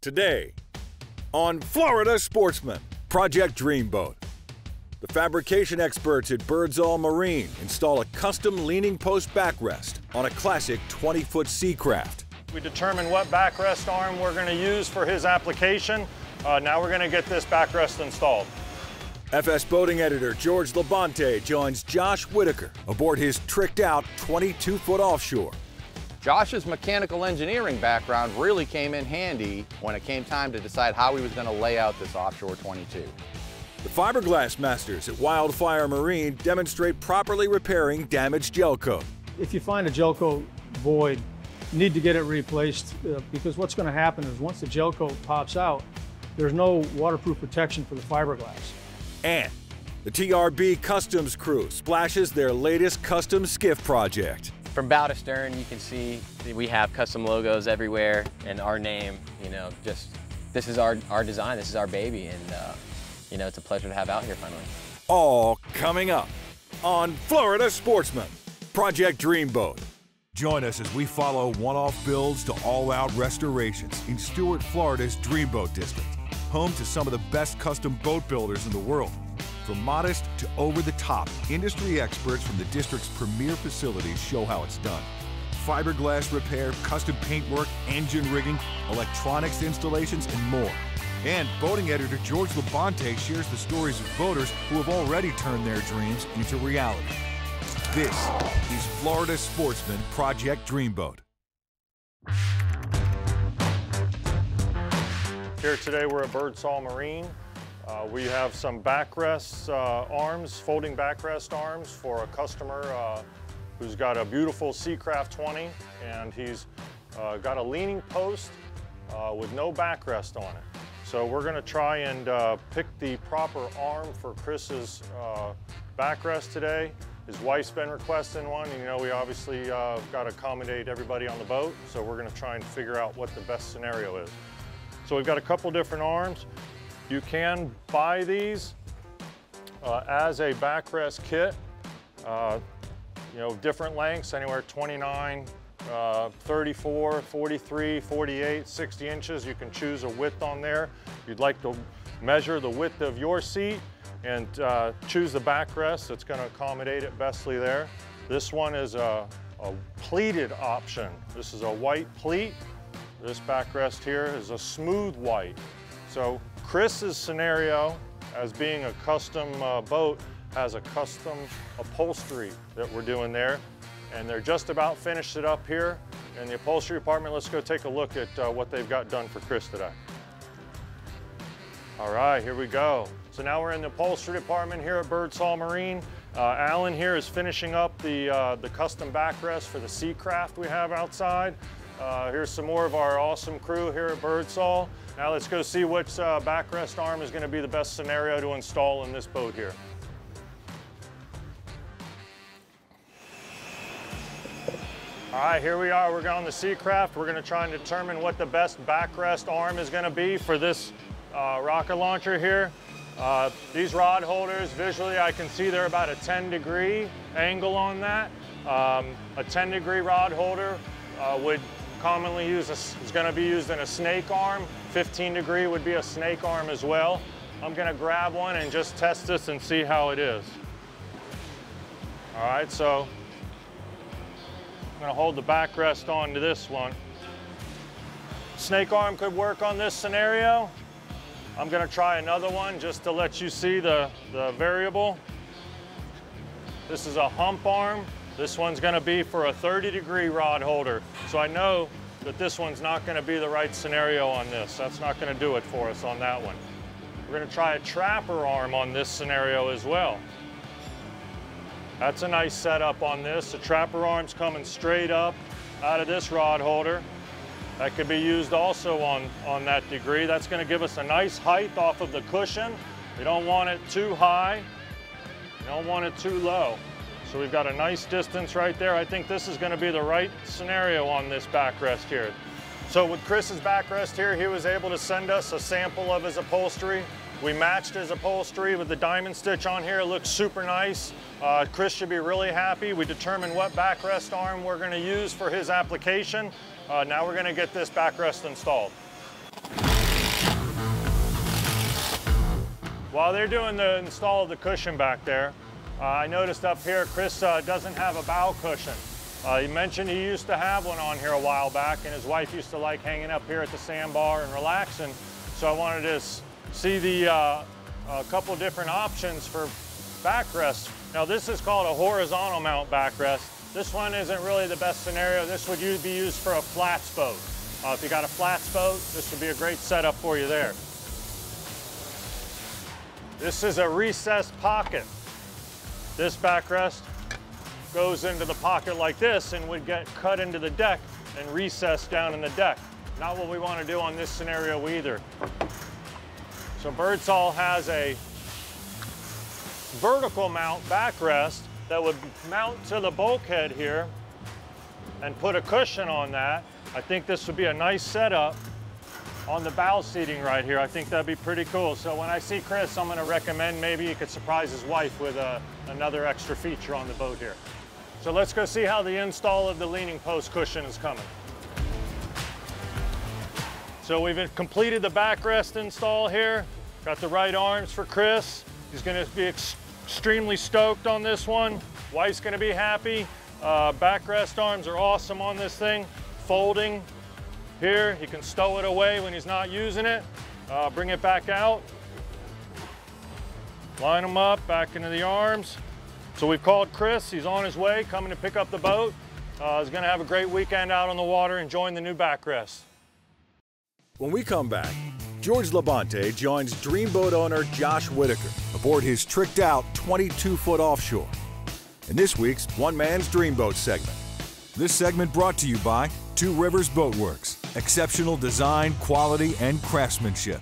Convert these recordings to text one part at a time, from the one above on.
Today on Florida Sportsman Project Dreamboat, the fabrication experts at Birdsall Marine install a custom leaning post backrest on a classic 20-foot Seacraft. We determined what backrest arm we're going to use for his application. Now we're going to get this backrest installed. FS Boating editor George Labonte joins Josh Whitaker aboard his tricked-out 22-foot offshore. Josh's mechanical engineering background really came in handy when it came time to decide how he was going to lay out this offshore 22. The fiberglass masters at Wildfire Marine demonstrate properly repairing damaged gel coat. If you find a gel coat void, you need to get it replaced because what's going to happen is once the gel coat pops out, there's no waterproof protection for the fiberglass. And the TRB Customs crew splashes their latest custom skiff project. From bow to stern, you can see we have custom logos everywhere and our name, this is our design, this is our baby, and it's a pleasure to have out here finally. All coming up on Florida Sportsman Project Dreamboat. Join us as we follow one-off builds to all-out restorations in Stuart, Florida's Dreamboat District, home to some of the best custom boat builders in the world. From modest to over-the-top, industry experts from the district's premier facilities show how it's done. Fiberglass repair, custom paintwork, engine rigging, electronics installations, and more. And boating editor George Labonte shares the stories of boaters who have already turned their dreams into reality. This is Florida Sportsman Project Dreamboat. Here today we're at Birdsall Marine. We have some backrest arms, folding backrest arms for a customer who's got a beautiful Seacraft 20, and he's got a leaning post with no backrest on it. So we're going to try and pick the proper arm for Chris's backrest today. His wife's been requesting one, and we obviously got to accommodate everybody on the boat, so we're going to try and figure out what the best scenario is. So we've got a couple different arms. You can buy these as a backrest kit, different lengths, anywhere 29, 34, 43, 48, 60 inches. You can choose a width on there. If you'd like to measure the width of your seat and choose the backrest that's going to accommodate it bestly there. This one is a pleated option. This is a white pleat. This backrest here is a smooth white. So Chris's scenario, as being a custom boat, has a custom upholstery that we're doing there. And they're just about finished it up here in the upholstery department. Let's go take a look at what they've got done for Chris today. All right, here we go. So now we're in the upholstery department here at Birdsall Marine. Alan here is finishing up the custom backrest for the Seacraft we have outside. Here's some more of our awesome crew here at Birdsall. Now let's go see which backrest arm is going to be the best scenario to install in this boat here. All right, here we are. We're on the Seacraft. We're going to try and determine what the best backrest arm is going to be for this rocket launcher here. These rod holders, visually I can see they're about a 10-degree angle on that. A 10-degree rod holder would commonly use is going to be used in a snake arm. 15-degree would be a snake arm as well. I'm going to grab one and just test this and see how it is. All right, so I'm going to hold the backrest onto this one. Snake arm could work on this scenario. I'm going to try another one just to let you see the variable. This is a hump arm. This one's going to be for a 30-degree rod holder. So I know that this one's not going to be the right scenario on this. That's not going to do it for us on that one. We're going to try a trapper arm on this scenario as well. That's a nice setup on this. The trapper arm's coming straight up out of this rod holder. That could be used also on that degree. That's going to give us a nice height off of the cushion. We don't want it too high. We don't want it too low. So we've got a nice distance right there. I think this is going to be the right scenario on this backrest here. So with Chris's backrest here, he was able to send us a sample of his upholstery. We matched his upholstery with the diamond stitch on here. It looks super nice. Chris should be really happy. We determined what backrest arm we're going to use for his application. Now we're going to get this backrest installed. While they're doing the install of the cushion back there, I noticed up here Chris doesn't have a bow cushion. He mentioned he used to have one on here a while back, and his wife used to like hanging up here at the sandbar and relaxing. So I wanted to see the a couple different options for backrest. Now this is called a horizontal mount backrest. This one isn't really the best scenario. This would be used for a flats boat. If you got a flats boat, this would be a great setup for you there. This is a recessed pocket. This backrest goes into the pocket like this and would get cut into the deck and recessed down in the deck. Not what we want to do on this scenario either. So Birdsall has a vertical mount backrest that would mount to the bulkhead here and put a cushion on that. I think this would be a nice setup on the bow seating right here. I think that'd be pretty cool. So when I see Chris, I'm gonna recommend maybe he could surprise his wife with another extra feature on the boat here. So let's go see how the install of the leaning post cushion is coming. So we've completed the backrest install here. Got the right arms for Chris. He's gonna be extremely stoked on this one. Wife's gonna be happy. Backrest arms are awesome on this thing. Folding here, he can stow it away when he's not using it. Bring it back out. Line them up back into the arms. So we've called Chris, he's on his way, coming to pick up the boat. He's gonna have a great weekend out on the water enjoying the new backrest. When we come back, George Labonte joins Dreamboat owner Josh Whitaker aboard his tricked-out 22-foot offshore in this week's One Man's Dreamboat segment. This segment brought to you by Two Rivers Boatworks. Exceptional design, quality, and craftsmanship.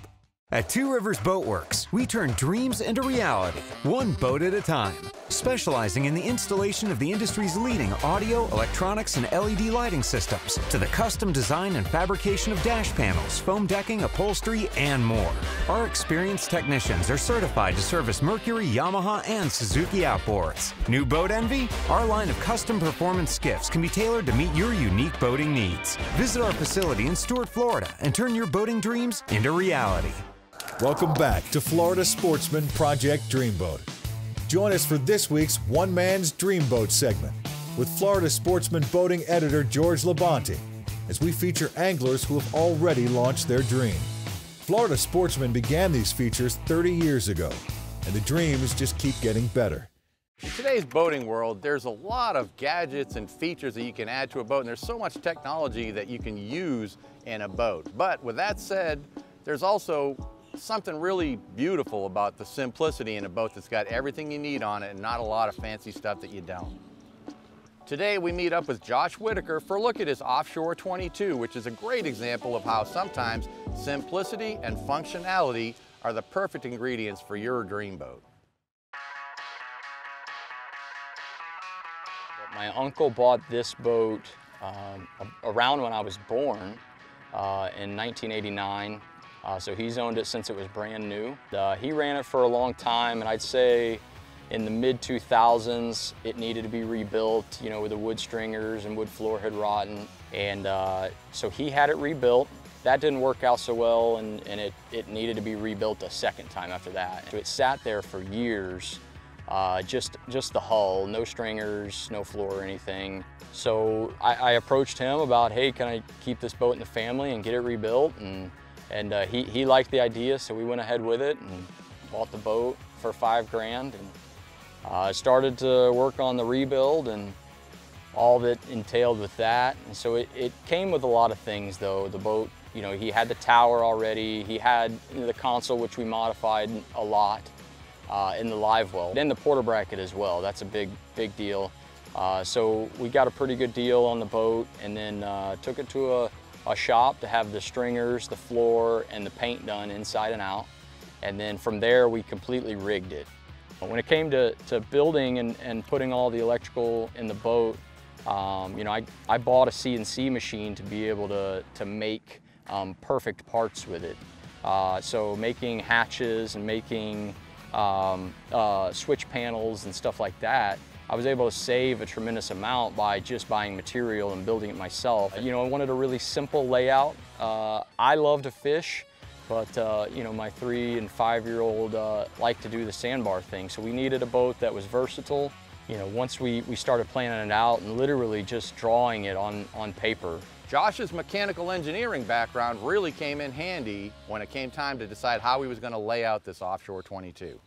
At Two Rivers Boatworks, we turn dreams into reality, one boat at a time. Specializing in the installation of the industry's leading audio, electronics, and LED lighting systems, to the custom design and fabrication of dash panels, foam decking, upholstery, and more. Our experienced technicians are certified to service Mercury, Yamaha, and Suzuki outboards. New boat envy? Our line of custom performance skiffs can be tailored to meet your unique boating needs. Visit our facility in Stuart, Florida, and turn your boating dreams into reality. Welcome back to Florida Sportsman Project Dreamboat. Join us for this week's One Man's Dreamboat segment with Florida Sportsman Boating editor George Labonte as we feature anglers who have already launched their dream. Florida Sportsman began these features 30 years ago, and the dreams just keep getting better. In today's boating world, there's a lot of gadgets and features that you can add to a boat, and there's so much technology that you can use in a boat. But with that said, there's also something really beautiful about the simplicity in a boat that's got everything you need on it and not a lot of fancy stuff that you don't. Today we meet up with Josh Whitaker for a look at his Offshore 22, which is a great example of how sometimes simplicity and functionality are the perfect ingredients for your dream boat. My uncle bought this boat around when I was born in 1989. So he's owned it since it was brand new. He ran it for a long time, and I'd say in the mid-2000s it needed to be rebuilt, you know, with the wood stringers and wood floor had rotten. And so he had it rebuilt. That didn't work out so well, and it needed to be rebuilt a second time after that. So it sat there for years, just the hull, no stringers, no floor or anything. So I approached him about, hey, can I keep this boat in the family and get it rebuilt? And he liked the idea, so we went ahead with it and bought the boat for $5 grand and started to work on the rebuild and all that entailed with that. And so it came with a lot of things though. The boat, you know, he had the tower already, he had the console, which we modified a lot in the live well, and the porter bracket as well. That's a big deal. So we got a pretty good deal on the boat, and then took it to a shop to have the stringers, the floor, and the paint done inside and out. And then from there, we completely rigged it. When it came to building and putting all the electrical in the boat, you know, I bought a CNC machine to be able to make perfect parts with it. So making hatches and making switch panels and stuff like that, I was able to save a tremendous amount by just buying material and building it myself. You know, I wanted a really simple layout. I love to fish, but you know, my 3- and 5-year-old like to do the sandbar thing. So we needed a boat that was versatile. You know, once we started planning it out and literally just drawing it on paper. Josh's mechanical engineering background really came in handy when it came time to decide how he was going to lay out this offshore 22.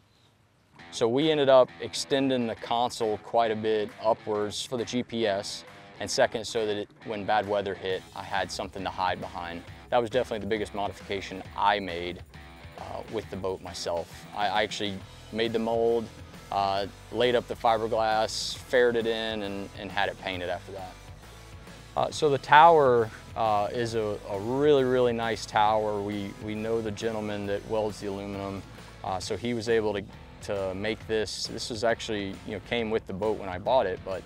So we ended up extending the console quite a bit upwards for the GPS, and second, so that when bad weather hit, I had something to hide behind. That was definitely the biggest modification I made with the boat myself. I actually made the mold, laid up the fiberglass, faired it in, and had it painted after that. So the tower is a really, really nice tower. We know the gentleman that welds the aluminum, so he was able to make this. This was actually, you know, came with the boat when I bought it, but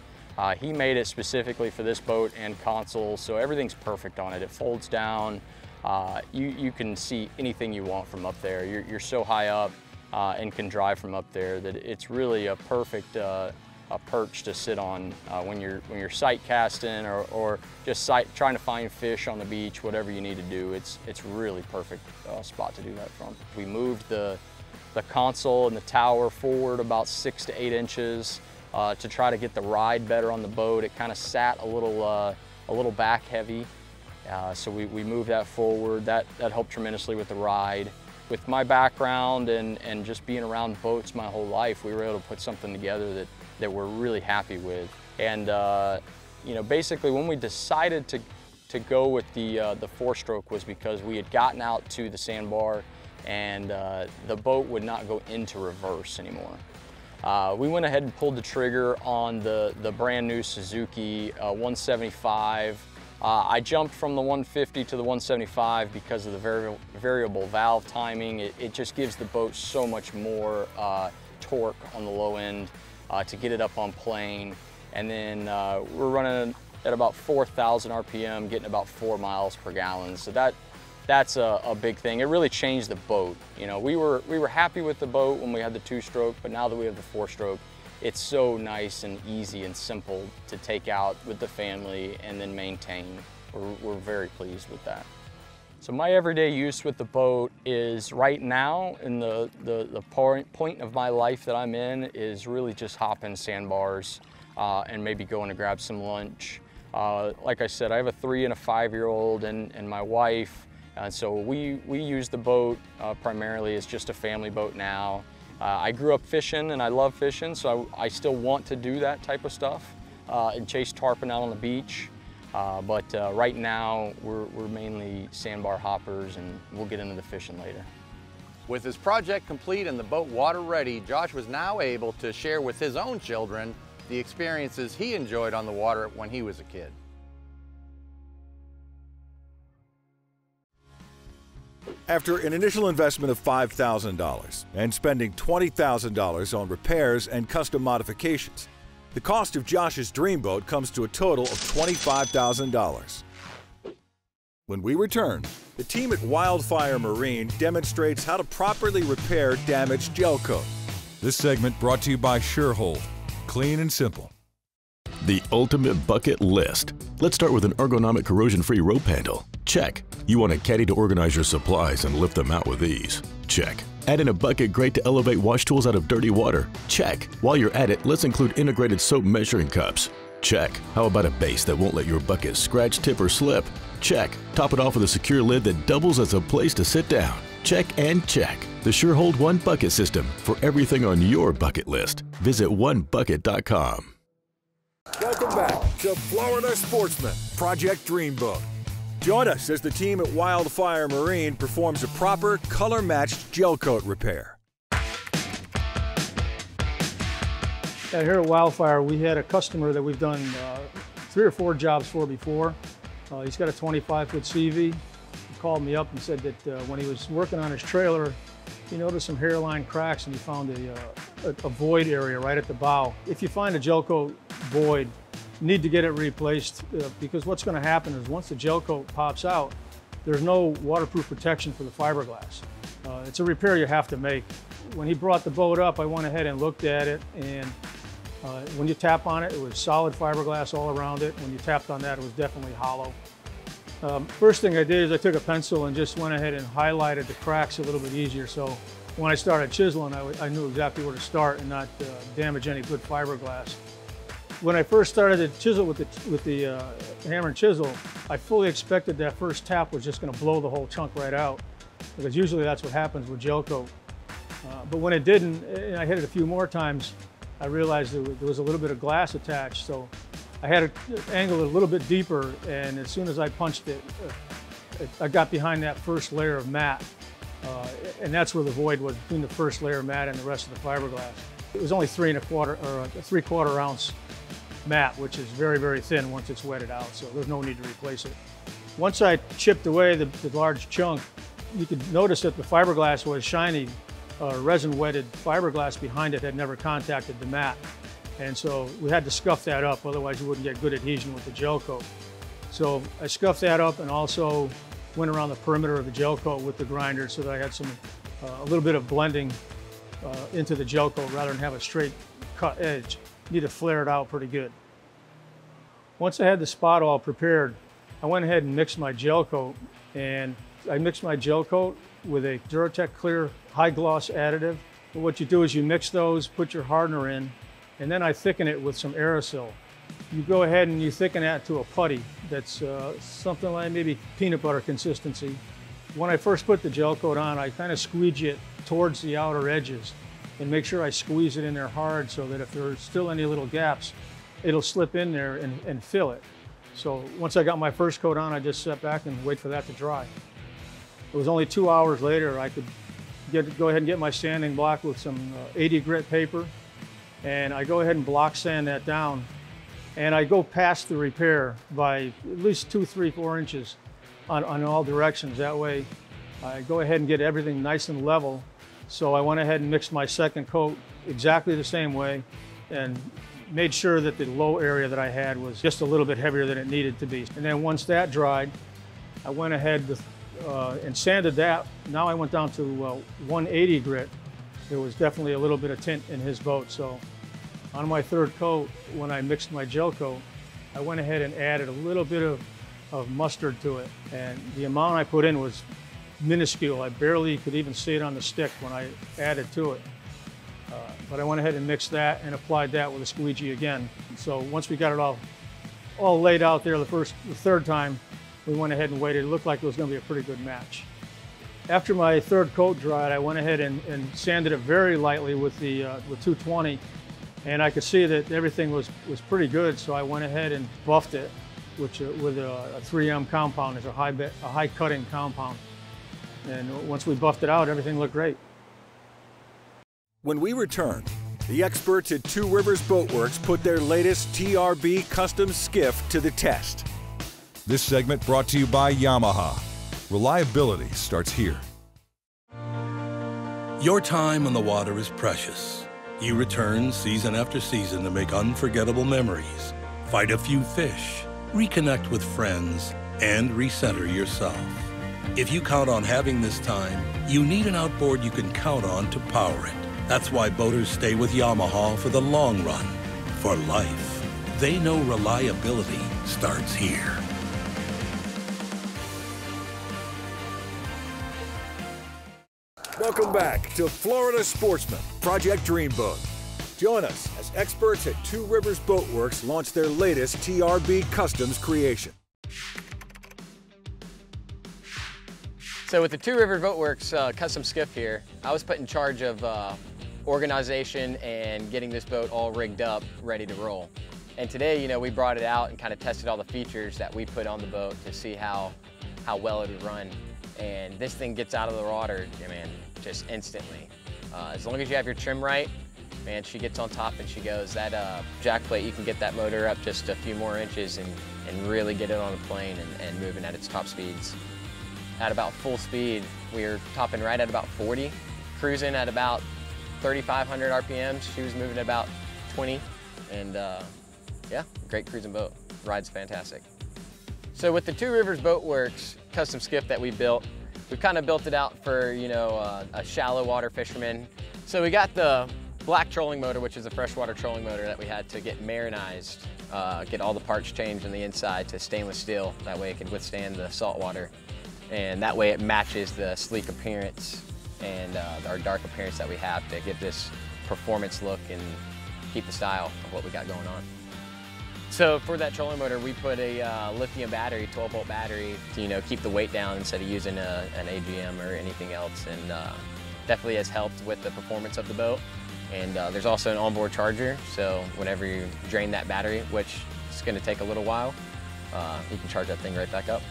he made it specifically for this boat and console, so everything's perfect on it. It folds down. You can see anything you want from up there. You're so high up and can drive from up there that it's really a perfect a perch to sit on when you're sight casting or just trying to find fish on the beach, whatever you need to do. It's really perfect spot to do that from. We moved the console and the tower forward about 6 to 8 inches to try to get the ride better on the boat. It kind of sat a little back heavy, so we moved that forward. That helped tremendously with the ride. With my background and just being around boats my whole life, we were able to put something together that we're really happy with. And you know, basically when we decided to go with the 4-stroke was because we had gotten out to the sandbar and the boat would not go into reverse anymore. We went ahead and pulled the trigger on the brand new Suzuki 175. I jumped from the 150 to the 175 because of the variable valve timing. It just gives the boat so much more torque on the low end to get it up on plane. And then we're running at about 4,000 RPM, getting about 4 miles per gallon. So that's a big thing. It really changed the boat. You know, we were happy with the boat when we had the 2-stroke, but now that we have the 4-stroke, it's so nice and easy and simple to take out with the family and then maintain. We're very pleased with that. So my everyday use with the boat is right now in the point of my life that I'm in is really just hopping sandbars and maybe going to grab some lunch. Like I said, I have a 3- and a 5-year-old and my wife, and so we use the boat primarily as just a family boat now. I grew up fishing and I love fishing, so I still want to do that type of stuff and chase tarpon out on the beach. But right now we're mainly sandbar hoppers, and we'll get into the fishing later. With his project complete and the boat water ready, Josh was now able to share with his own children the experiences he enjoyed on the water when he was a kid. After an initial investment of $5,000 and spending $20,000 on repairs and custom modifications, the cost of Josh's Dreamboat comes to a total of $25,000. When we return, the team at Wildfire Marine demonstrates how to properly repair damaged gel coat. This segment brought to you by SHURHOLD. Clean and simple. The ultimate bucket list. Let's start with an ergonomic corrosion-free rope handle. Check. You want a caddy to organize your supplies and lift them out with ease. Check. Add in a bucket grate to elevate wash tools out of dirty water. Check. While you're at it, let's include integrated soap measuring cups. Check. How about a base that won't let your bucket scratch, tip, or slip? Check. Top it off with a secure lid that doubles as a place to sit down. Check and check. The SHURHOLD One Bucket System for everything on your bucket list. Visit onebucket.com. Welcome back to Florida Sportsman Project Dreamboat. Join us as the team at Wildfire Marine performs a proper color-matched gel coat repair. Yeah, here at Wildfire, we had a customer that we've done 3 or 4 jobs for before. He's got a 25-foot CV. He called me up and said that when he was working on his trailer, he noticed some hairline cracks and he found a void area right at the bow. If you find a gel coat void, you need to get it replaced because what's going to happen is once the gel coat pops out, there's no waterproof protection for the fiberglass. It's a repair you have to make. When he brought the boat up, I went ahead and looked at it, and when you tap on it, it was solid fiberglass all around it. When you tapped on that, it was definitely hollow. First thing I did is I took a pencil and just went ahead and highlighted the cracks a little bit easier. So when I started chiseling, I knew exactly where to start and not damage any good fiberglass. When I first started to chisel with the hammer and chisel, I fully expected that first tap was just going to blow the whole chunk right out, because usually that's what happens with gel coat. But when it didn't, and I hit it a few more times, I realized there was a little bit of glass attached. So I had to angle it a little bit deeper, and as soon as I punched it, I got behind that first layer of mat. And that's where the void was, between the first layer of mat and the rest of the fiberglass. It was only 3 1/4 or a 3/4 ounce mat, which is very, very thin once it's wetted out, so there's no need to replace it. Once I chipped away the large chunk, you could notice that the fiberglass was shiny. Resin-wetted fiberglass behind it had never contacted the mat, and so we had to scuff that up, otherwise you wouldn't get good adhesion with the gel coat. So I scuffed that up and also went around the perimeter of the gel coat with the grinder so that I had a little bit of blending into the gel coat rather than have a straight cut edge. You need to flare it out pretty good. Once I had the spot all prepared, I went ahead and mixed my gel coat, and I mixed my gel coat with a Duratec Clear high gloss additive. But what you do is you mix those, put your hardener in, and then I thicken it with some aerosol. You go ahead and you thicken that to a putty that's something like maybe peanut butter consistency. When I first put the gel coat on, I kind of squeegee it towards the outer edges and make sure I squeeze it in there hard so that if there's still any little gaps, it'll slip in there and fill it. So once I got my first coat on, I just sat back and wait for that to dry. It was only 2 hours later I could go ahead and get my sanding block with some 80 grit paper, and I go ahead and block sand that down, and I go past the repair by at least 2, 3, 4 inches on all directions. That way I go ahead and get everything nice and level. So I went ahead and mixed my second coat exactly the same way and made sure that the low area that I had was just a little bit heavier than it needed to be. And then once that dried, I went ahead and sanded that. Now I went down to 180 grit. There was definitely a little bit of tint in his boat. So on my third coat, when I mixed my gel coat, I went ahead and added a little bit of mustard to it. And the amount I put in was minuscule. I barely could even see it on the stick when I added to it. But I went ahead and mixed that and applied that with a squeegee again. So once we got it all laid out there the third time, we went ahead and waited. It looked like it was going to be a pretty good match. After my third coat dried, I went ahead and sanded it very lightly with 220, and I could see that everything was pretty good. So I went ahead and buffed it, with a 3M compound. It's a high cutting compound. And once we buffed it out, everything looked great. When we return, the experts at Two Rivers Boatworks put their latest TRB custom skiff to the test. This segment brought to you by Yamaha. Reliability starts here. Your time on the water is precious. You return season after season to make unforgettable memories, fight a few fish, reconnect with friends, and recenter yourself. If you count on having this time, you need an outboard you can count on to power it. That's why boaters stay with Yamaha for the long run, for life. They know reliability starts here. Welcome back to Florida Sportsman Project Dreamboat. Join us as experts at Two Rivers Boatworks launch their latest TRB Customs creation. So with the Two Rivers Boatworks custom skiff here, I was put in charge of organization and getting this boat all rigged up, ready to roll. And today, we brought it out and kind of tested all the features that we put on the boat to see how well it would run. And this thing gets out of the water, man, just instantly. As long as you have your trim right, man, she gets on top and she goes. That jack plate, you can get that motor up just a few more inches and really get it on the plane and moving at its top speeds. At about full speed, we were topping right at about 40, cruising at about 3,500 RPMs. She was moving at about 20, and yeah, great cruising boat. Ride's fantastic. So with the Two Rivers Boatworks custom skiff that we built, we've kind of built it out for, a shallow water fisherman. So we got the black trolling motor, which is a freshwater trolling motor that we had to get marinized, get all the parts changed on the inside to stainless steel. That way it can withstand the salt water. And that way it matches the sleek appearance and our dark appearance that we have to get this performance look and keep the style of what we got going on. So for that trolling motor, we put a lithium battery, 12-volt battery, to keep the weight down instead of using an AGM or anything else, and definitely has helped with the performance of the boat. And there's also an onboard charger, so whenever you drain that battery, which is going to take a little while, you can charge that thing right back up.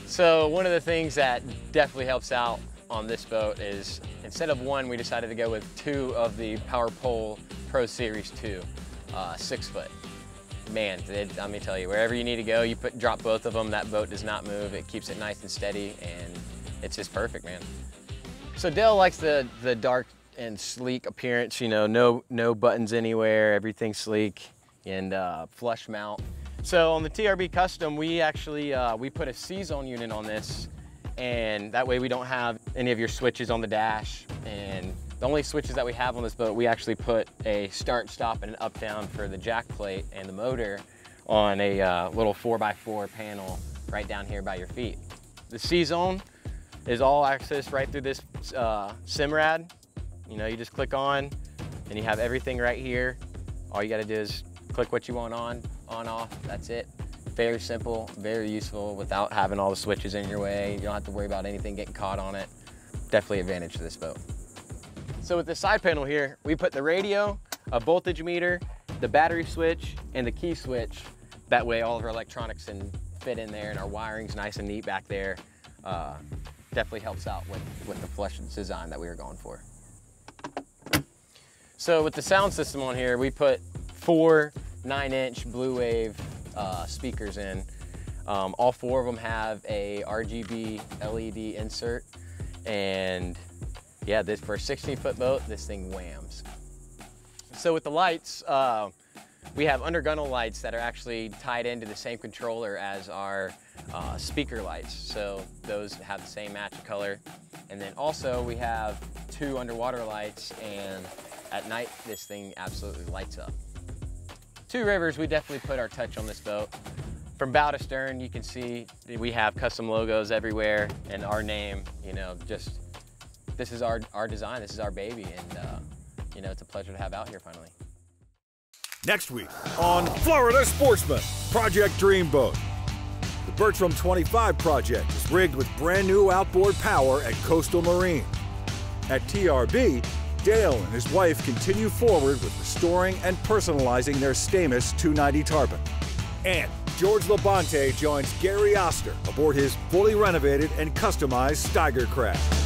So one of the things that definitely helps out on this boat is, instead of one, we decided to go with 2 of the Power Pole Pro Series 2, 6-foot. Man, let me tell you, wherever you need to go, you drop both of them, that boat does not move. It keeps it nice and steady, and it's just perfect, man. So Dale likes the dark and sleek appearance, no buttons anywhere, everything's sleek, and flush mount. So on the TRB Custom, we actually we put a C-zone unit on this, and that way we don't have any of your switches on the dash. And the only switches that we have on this boat, we actually put a start, stop, and an up-down for the jack plate and the motor on a little 4x4 panel right down here by your feet. The C-zone is all accessed right through this SIMRAD. You just click on, and you have everything right here. All you gotta do is click what you want on, off, that's it. Very simple, very useful without having all the switches in your way. You don't have to worry about anything getting caught on it. Definitely advantage to this boat. So with the side panel here, we put the radio, a voltage meter, the battery switch, and the key switch. That way all of our electronics can fit in there and our wiring's nice and neat back there. Definitely helps out with the flush design that we were going for. So with the sound system on here, we put 4 9-inch Blue Wave speakers in. All 4 of them have a RGB LED insert, and yeah, for a 16-foot boat, this thing whams. So with the lights, we have undergunnel lights that are actually tied into the same controller as our speaker lights. So those have the same match of color. And then also we have 2 underwater lights, and at night, this thing absolutely lights up. Two Rivers, we definitely put our touch on this boat. From bow to stern, you can see we have custom logos everywhere, and our name, this is our design, this is our baby, and it's a pleasure to have out here finally. Next week on Florida Sportsman Project Dreamboat. The Bertram 25 project is rigged with brand new outboard power at Coastal Marine. At TRB, Dale and his wife continue forward with restoring and personalizing their Stamus 290 tarpon. And George Labonte joins Gary Oster aboard his fully renovated and customized Steiger craft.